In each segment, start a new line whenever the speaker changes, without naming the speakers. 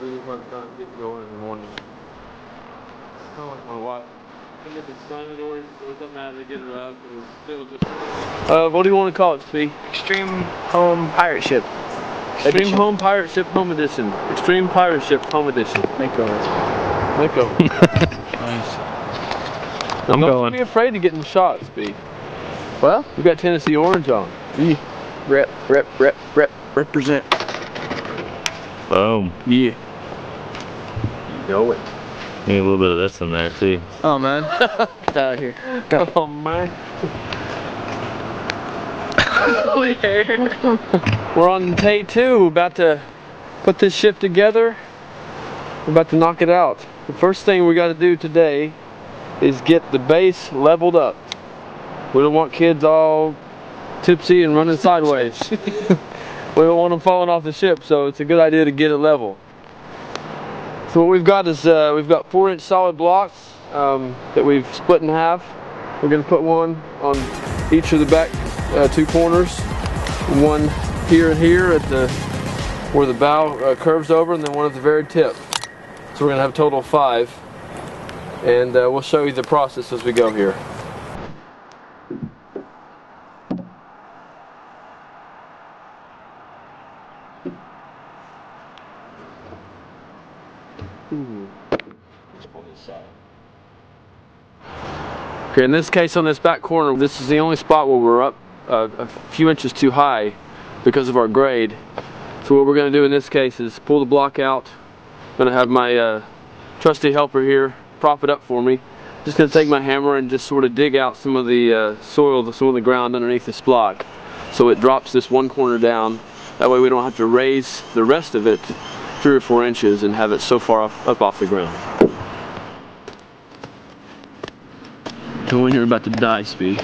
really hard time getting going in the morning. Oh, my wife. Even if it's sunny, it doesn't matter to get it up. It'll just... what do you want to call it, Spee?
Extreme Home Pirate Ship.
Extreme Home Pirate Ship Home Edition. Extreme Pirate Ship Home Edition.
Makeover.
Nice. I'm going. Don't be afraid to get in the shot, Spee.
Well,
we got Tennessee Orange on.
Represent.
Boom.
Yeah. You know it.
Need a little bit of this in there too.
Oh man. Get out of here. Go.
Oh man. We're on day 2. We're about to put this ship together. We're about to knock it out. The first thing we got to do today is get the base leveled up. We don't want kids all tipsy and running sideways. We don't want them falling off the ship, so it's a good idea to get it level. So what we've got is we've got 4-inch solid blocks that we've split in half. We're going to put one on each of the back 2 corners, one here and here at the where the bow curves over, and then one at the very tip. So we're going to have a total of 5, and we'll show you the process as we go here. Okay, in this case, on this back corner, this is the only spot where we're up a few inches too high because of our grade. So what we're going to do in this case is pull the block out. I'm going to have my trusty helper here prop it up for me. Just going to take my hammer and just sort of dig out some of the soil, some of the ground underneath this block, so it drops this one corner down. That way we don't have to raise the rest of it 3 or 4 inches and have it so far up off the ground. When you're about to die, Spee.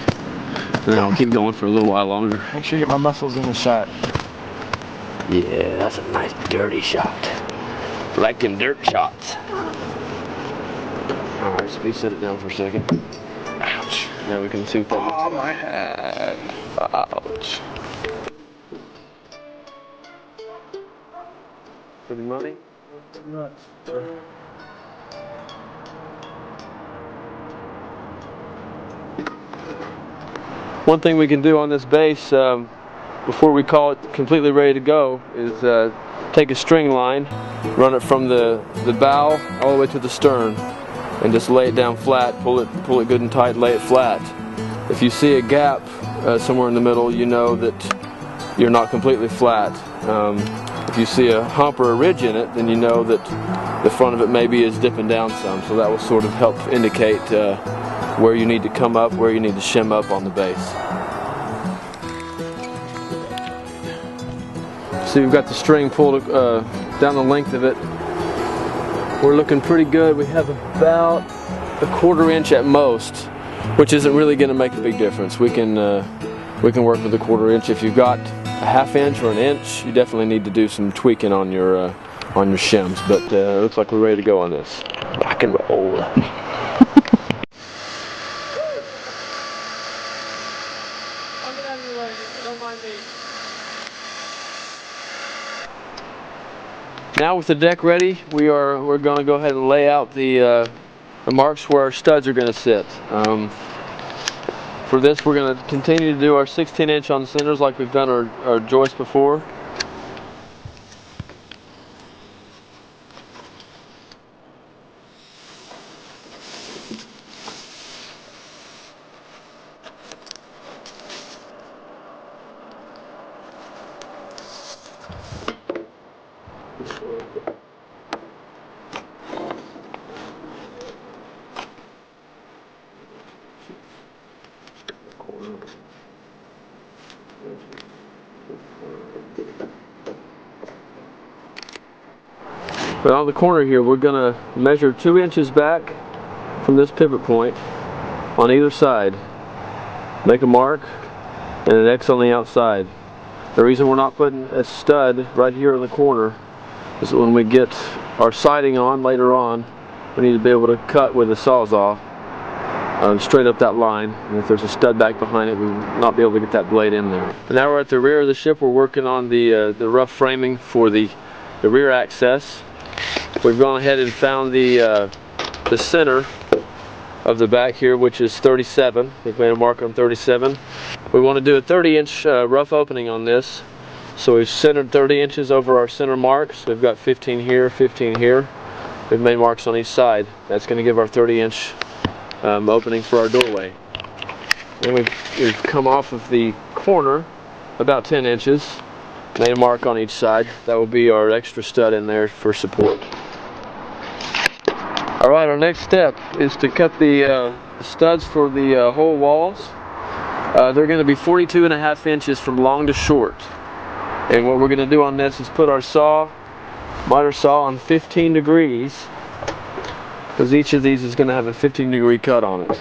And I'll keep going for a little while longer.
Make sure you get my muscles in the shot.
Yeah, that's a nice dirty shot. Like them dirt shots. Alright, Spee, set it down for a second. Ouch. Now we can see what that looks like.
Oh, my head.
Ouch. Pretty money?
Nuts.
One thing we can do on this base before we call it completely ready to go is take a string line, run it from the bow all the way to the stern, and just lay it down flat, pull it good and tight, lay it flat. If you see a gap somewhere in the middle, you know that you're not completely flat. If you see a hump or a ridge in it, then you know that the front of it maybe is dipping down some, so that will sort of help indicate where you need to come up, where you need to shim up on the base. So we've got the string pulled down the length of it. We're looking pretty good. We have about a 1/4 inch at most, which isn't really going to make a big difference. We can work with a 1/4 inch. If you've got a 1/2 inch or an inch, you definitely need to do some tweaking on your shims. But it looks like we're ready to go on this. Rock and roll. Now with the deck ready, we're going to go ahead and lay out the marks where our studs are going to sit. For this, we're going to continue to do our 16-inch on centers like we've done our joist before. But on the corner here, we're going to measure 2 inches back from this pivot point on either side. Make a mark and an X on the outside. The reason we're not putting a stud right here in the corner is that when we get our siding on later on, we need to be able to cut with a sawzall straight up that line, and if there's a stud back behind it, we will not be able to get that blade in there. But now we're at the rear of the ship. We're working on the rough framing for the rear access. we've gone ahead and found the center of the back here, which is 37. We've made a mark on 37. We want to do a 30-inch rough opening on this. So we've centered 30 inches over our center marks. We've got 15 here, 15 here. We've made marks on each side. That's going to give our 30-inch opening for our doorway. Then we've come off of the corner about 10 inches, made a mark on each side. That will be our extra stud in there for support. Alright, our next step is to cut the studs for the whole walls. They're going to be 42.5 inches from long to short. And what we're going to do on this is put our miter saw on 15 degrees, because each of these is going to have a 15-degree cut on it.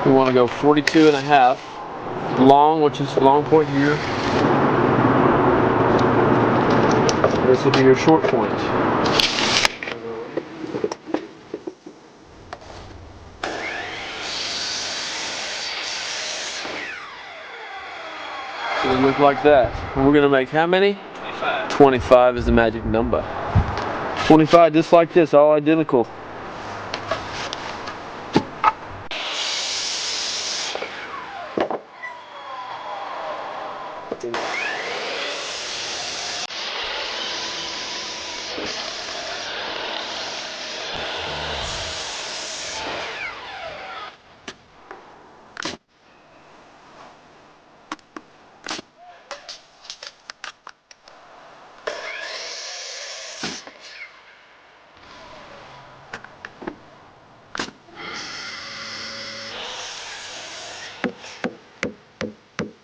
We want to go 42.5 long, which is the long point here. This will be your short point. So they look like that. And we're going to make how many? 25. 25 is the magic number. 25 just like this, all identical.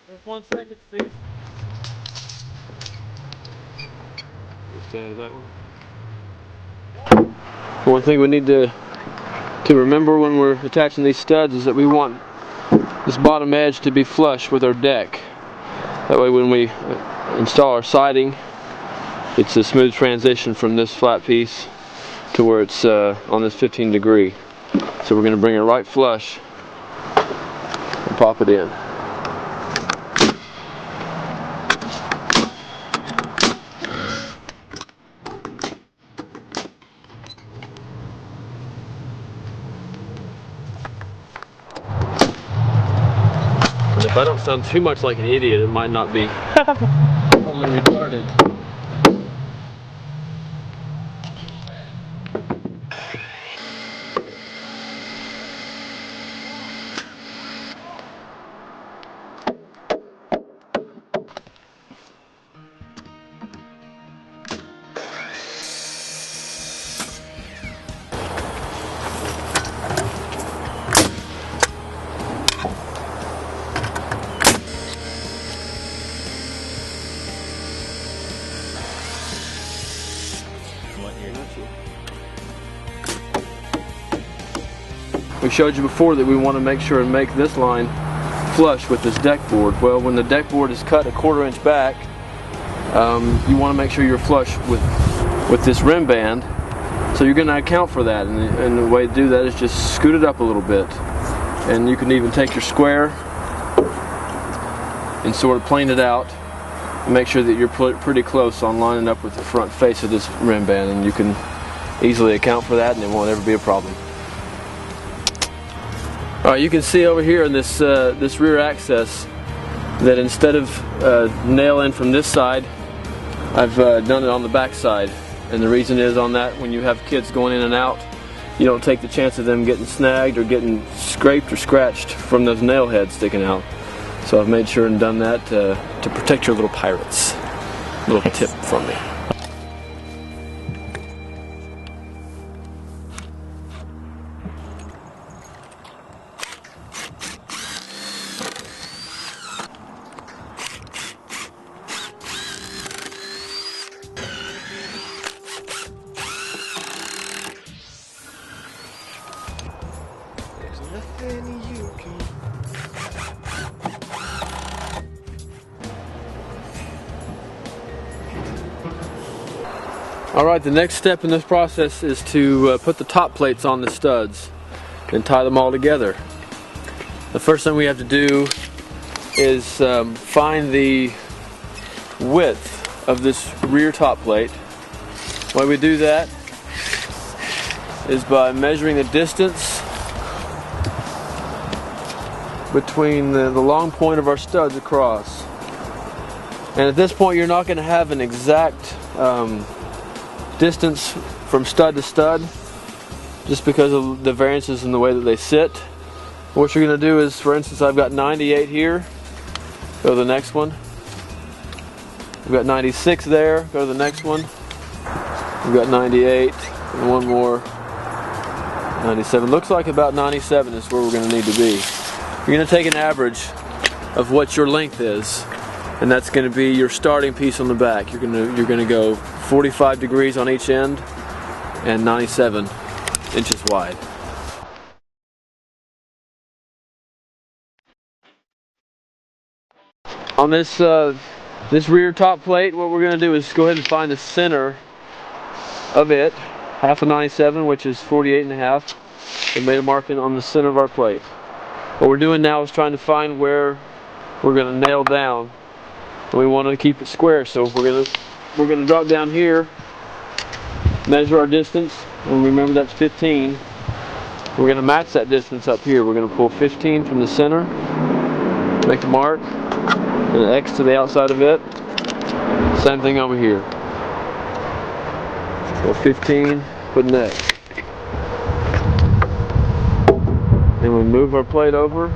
Just 1 second, Steve. That one. One thing we need to remember when we're attaching these studs is that we want this bottom edge to be flush with our deck. That way when we install our siding, it's a smooth transition from this flat piece to where it's on this 15 degree. So we're going to bring it right flush and pop it in. If I don't sound too much like an idiot, it might not be only retarded. We showed you before that we want to make sure and make this line flush with this deck board. Well, when the deck board is cut a 1/4 inch back, you want to make sure you're flush with this rim band. So you're going to account for that, and the way to do that is just scoot it up a little bit. And you can even take your square and sort of plane it out and make sure that you're pretty close on lining up with the front face of this rim band, and you can easily account for that and it won't ever be a problem. Alright, you can see over here in this this rear access that instead of nailing from this side, I've done it on the back side. And the reason is on that, when you have kids going in and out, you don't take the chance of them getting snagged or getting scraped or scratched from those nail heads sticking out. So I've made sure and done that to protect your little pirates. Little tip from me. Alright, the next step in this process is to put the top plates on the studs and tie them all together. The first thing we have to do is find the width of this rear top plate. Why we do that is by measuring the distance between the long point of our studs across. And at this point you're not going to have an exact distance from stud to stud, just because of the variances in the way that they sit. What you're going to do is, for instance, I've got 98 here, go to the next one. We've got 96 there, go to the next one. We've got 98, and one more, 97. Looks like about 97 is where we're going to need to be. You're going to take an average of what your length is, and that's going to be your starting piece on the back. You're going to go 45 degrees on each end and 97 inches wide. On this this rear top plate, what we're going to do is go ahead and find the center of it, half of 97, which is 48.5. We made a marking on the center of our plate. What we're doing now is trying to find where we're going to nail down. And we want to keep it square, so we're going to drop down here, measure our distance, and remember that's 15. We're going to match that distance up here. We're going to pull 15 from the center, make a mark, and an X to the outside of it. Same thing over here. So 15, put an X. Then we move our plate over.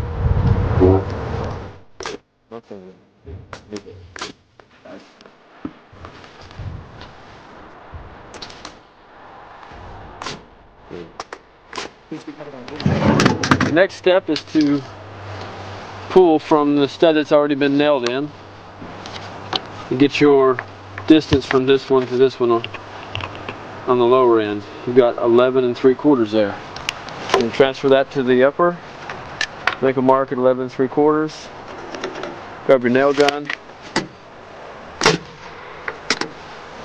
The next step is to pull from the stud that's already been nailed in. You get your distance from this one to this one on the lower end. You've got 11 3/4 there. And transfer that to the upper. Make a mark at 11 3/4. Grab your nail gun.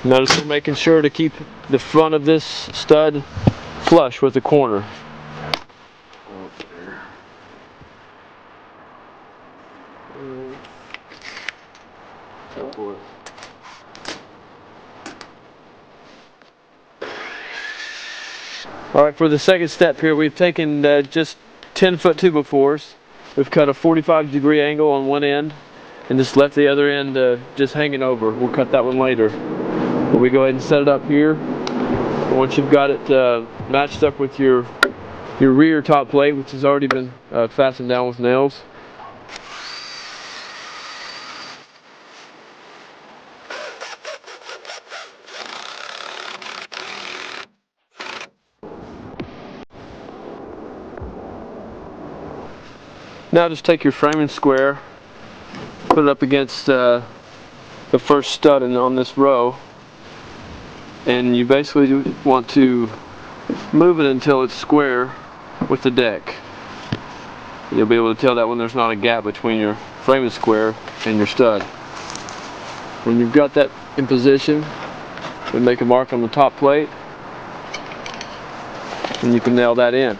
Notice we're making sure to keep the front of this stud flush with the corner. Alright, for the second step here, we've taken just 10-foot 2x4s. We've cut a 45-degree angle on one end and just left the other end just hanging over. We'll cut that one later. But we go ahead and set it up here. And once you've got it matched up with your rear top plate, which has already been fastened down with nails, now just take your framing square, put it up against the first stud on this row, and you basically want to move it until it's square with the deck. You'll be able to tell that when there's not a gap between your framing square and your stud. When you've got that in position, we make a mark on the top plate, and you can nail that in.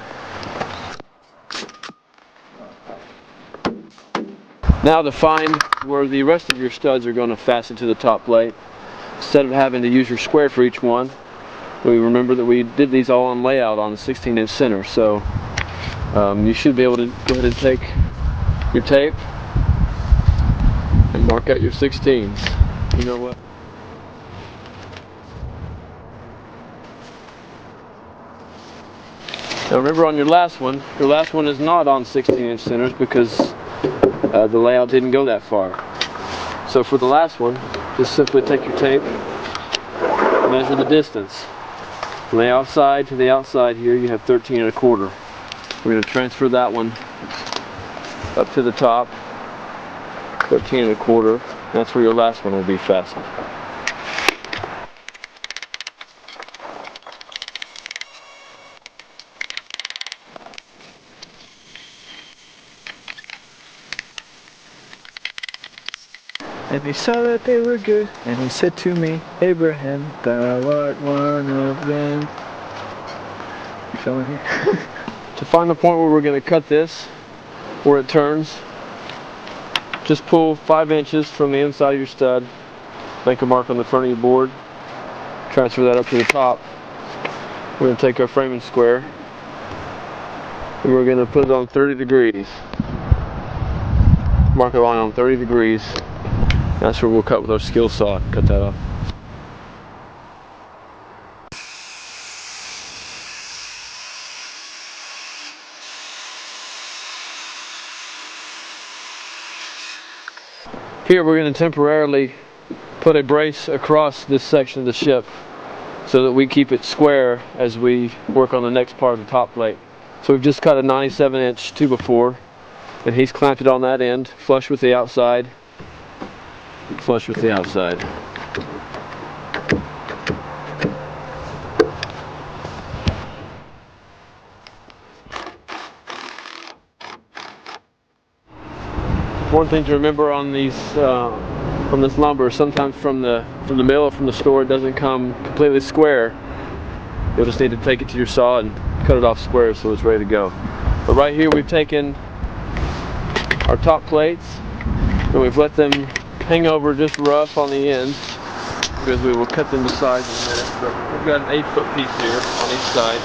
Now to find where the rest of your studs are going to fasten to the top plate, instead of having to use your square for each one, we remember that we did these all on layout on the 16-inch center. So you should be able to go ahead and take your tape and mark out your 16s. You know what? Now remember, on your last one is not on 16-inch centers because the layout didn't go that far. So for the last one, just simply take your tape, measure the distance. From the outside to the outside here, you have 13 1/4. We're going to transfer that one up to the top, 13 1/4. That's where your last one will be fastened.
And he saw that they were good, and he said to me, Abraham, thou art one of them. You feeling here?
To find the point where we're going to cut this, where it turns, just pull 5 inches from the inside of your stud make a mark on the front of your board, transfer that up to the top. We're going to take our framing square and we're going to put it on 30 degrees. Mark a line on 30 degrees. That's where we'll cut with our skill saw. Cut that off. Here we're going to temporarily put a brace across this section of the ship so that we keep it square as we work on the next part of the top plate. So we've just cut a 97-inch 2x4 and he's clamped it on that end, flush with the outside, flush with the outside. One thing to remember on these from this lumber, sometimes from the mill or from the store, it doesn't come completely square. You'll just need to take it to your saw and cut it off square so it's ready to go. But right here we've taken our top plates and we've let them hang over just rough on the end because we will cut them to size in a minute. But we've got an 8-foot piece here on each side,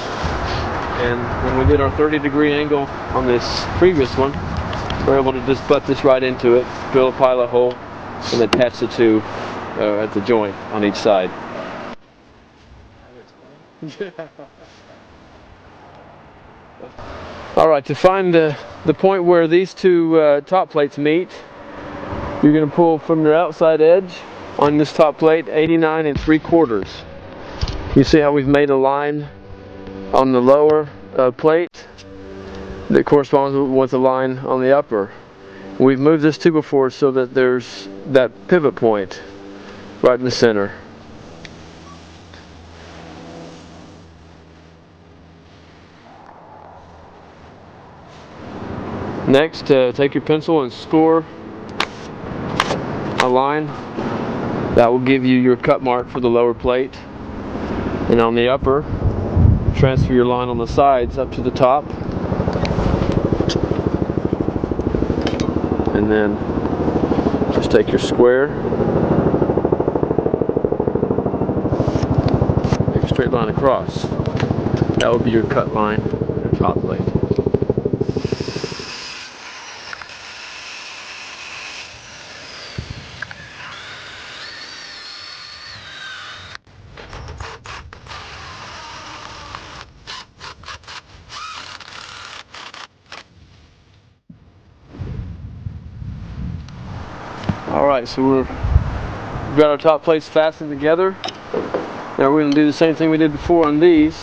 and when we did our 30-degree angle on this previous one, we're able to just butt this right into it, drill a pilot hole, and attach the two at the joint on each side. Alright, to find the point where these two top plates meet, you're going to pull from your outside edge on this top plate 89 3/4. You see how we've made a line on the lower plate that corresponds with the line on the upper. We've moved this 2x4 so that there's that pivot point right in the center. Next, take your pencil and score a line. That will give you your cut mark for the lower plate. And on the upper, transfer your line on the sides up to the top. And then just take your square, make a straight line across. That will be your cut line for your top plate. Alright, so we've got our top plates fastened together. Now we're going to do the same thing we did before on these.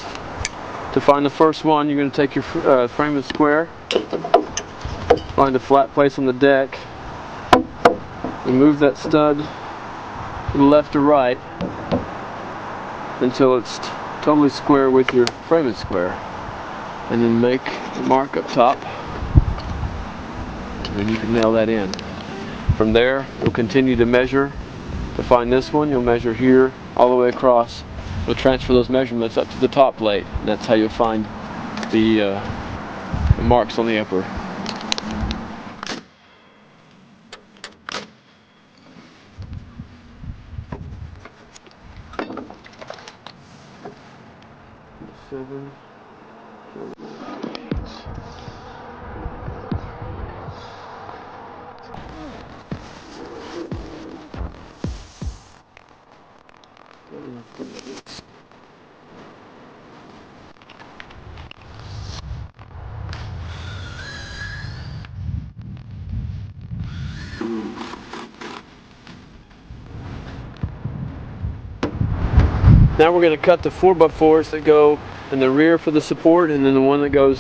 To find the first one, you're going to take your frame and square, find a flat place on the deck, and move that stud to the left or right until it's totally square with your frame and square. And then make a mark up top, and then you can nail that in. From there, you'll continue to measure. To find this one, you'll measure here all the way across. You'll transfer those measurements up to the top plate. And that's how you'll find the marks on the upper. Seven. Now we're going to cut the 4x4s that go in the rear for the support, and then the one that goes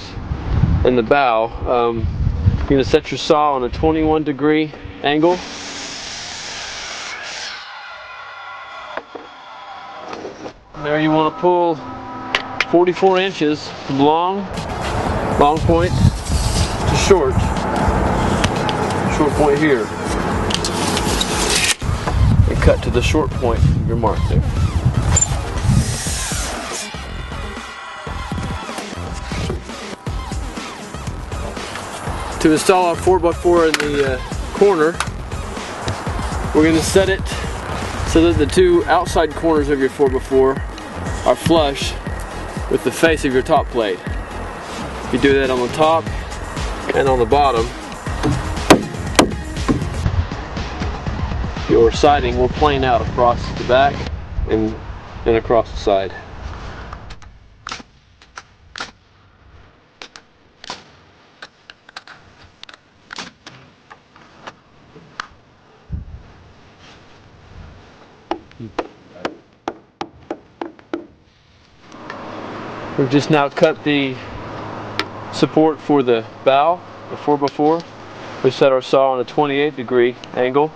in the bow. You're going to set your saw on a 21-degree angle. There you want to pull 44 inches from long point to short point here, and cut to the short point of your mark there. To install our 4x4 in the corner, we're going to set so that the two outside corners of your 4x4 are flush with the face of your top plate. If you do that on the top and on the bottom, your siding will plane out across the back and across the side. We've just now cut the support for the bow, the 4x4. We set our saw on a 28-degree angle.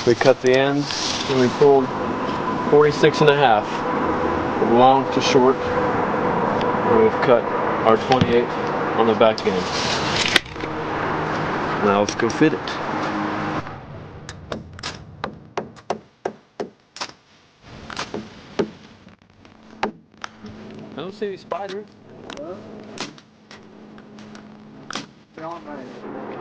We cut the ends and we pulled 46.5 from long to short. And we've cut our 28 on the back end. Now let's go fit it. I don't see any spiders.
They're on my